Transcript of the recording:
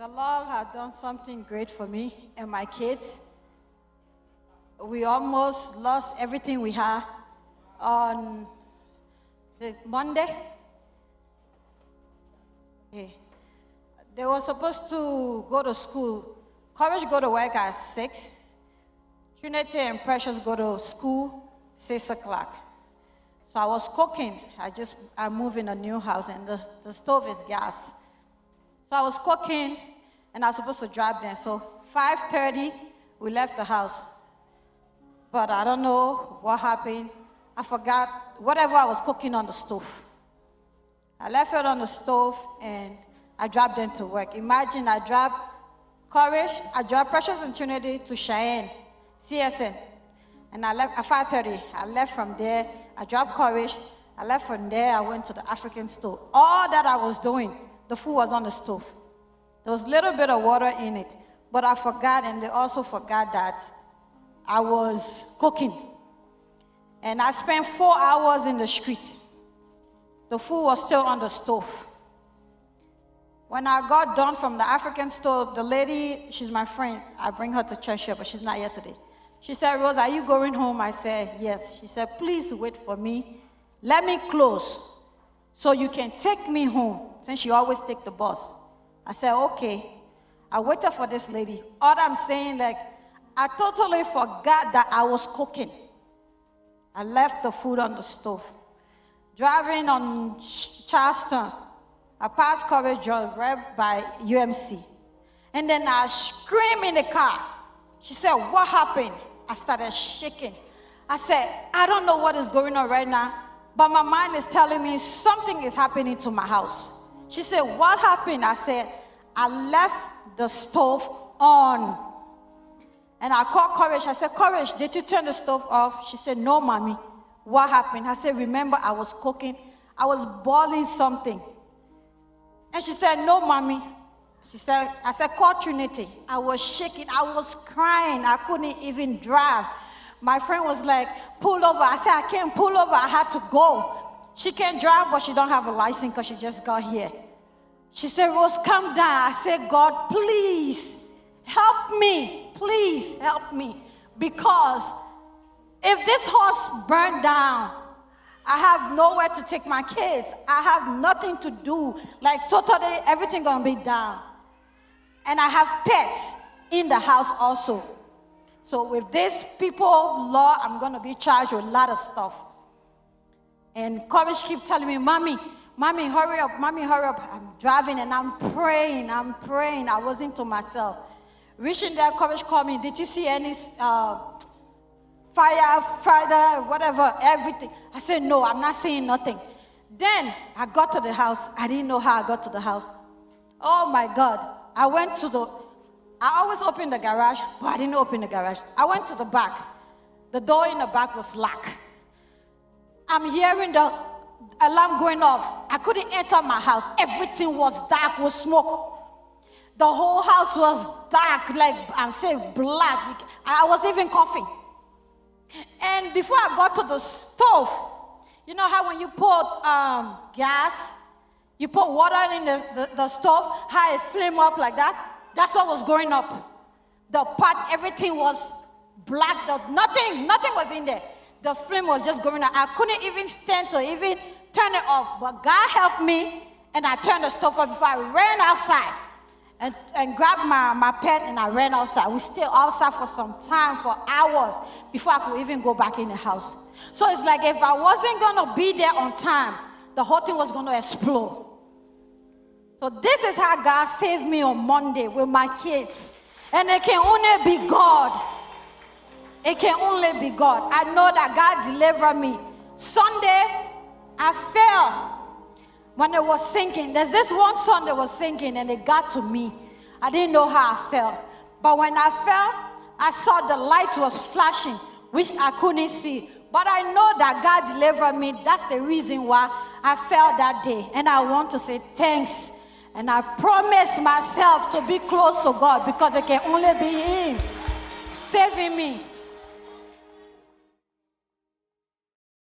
The Lord had done something great for me and my kids. We almost lost everything we had on the Monday. Okay. They were supposed to go to school. Courage go to work at 6. Trinity and Precious go to school 6 o'clock. So I was cooking. I moved in a new house and the stove is gas. So I was cooking and I was supposed to drive them. So 5:30, we left the house. But I don't know what happened. I forgot whatever I was cooking on the stove. I left it on the stove and I dropped them to work. Imagine I dropped Precious and Trinity to Cheyenne, CSN. And I left at 5:30. I left from there. I dropped Courage. I left from there. I went to the African store. All that I was doing, the food was on the stove. There was a little bit of water in it. But I forgot, and they also forgot that I was cooking. And I spent 4 hours in the street. The food was still on the stove. When I got done from the African store, the lady, she's my friend. I bring her to church here, but she's not here today. She said, Rose, are you going home? I said, yes. She said, please wait for me. Let me close so you can take me home, since she always take the bus. I said, okay. I waited for this lady. All I'm saying, I totally forgot that I was cooking. I left the food on the stove. Driving on Charleston, I passed Courage right by UMC. And then I screamed in the car. She said, what happened? I started shaking. I said, I don't know what is going on right now, but my mind is telling me something is happening to my house. She said, what happened? I said, I left the stove on. And I called Courage. I said, Courage, did you turn the stove off? She said, no, mommy. What happened? I said, remember, I was cooking. I was boiling something. And she said, no, mommy. I said, call Trinity. I was shaking. I was crying. I couldn't even drive. My friend was like, pull over. I said, I can't pull over. I had to go. She can't drive, but she don't have a license because she just got here. She said, Rose, calm down. I said, God, please help me. Please help me. Because if this house burned down, I have nowhere to take my kids. I have nothing to do. Totally, everything gonna be down. And I have pets in the house also. So with this people law, I'm gonna be charged with a lot of stuff. And Courage keep telling me, Mommy, hurry up, Mommy, hurry up. I'm driving and I'm praying. I wasn't to myself. Reaching there, Courage called me, did you see any firefighter, whatever, everything? I said, no, I'm not saying nothing. Then I got to the house. I didn't know how I got to the house. Oh my God. I always open the garage, but I didn't open the garage. I went to the back. The door in the back was locked. I'm hearing the alarm going off. I couldn't enter my house. Everything was dark with smoke. The whole house was dark, I'm saying black. I was even coughing. And before I got to the stove, you know how when you put gas, you put water in the stove, how it flame up like that? That's what was going up. The pot, everything was black. Nothing was in there. The flame was just going up. I couldn't even stand to even turn it off. But God helped me, and I turned the stove off before I ran outside and grabbed my pet, and I ran outside. We stayed outside for some time, for hours, before I could even go back in the house. So it's like if I wasn't going to be there on time, the whole thing was going to explode. So this is how God saved me on Monday with my kids. And it can only be God. It can only be God. I know that God delivered me. Sunday, I fell when it was sinking. There's this one sun that was sinking and it got to me. I didn't know how I fell. But when I fell, I saw the light was flashing, which I couldn't see. But I know that God delivered me. That's the reason why I fell that day. And I want to say thanks. And I promise myself to be close to God because it can only be Him saving me.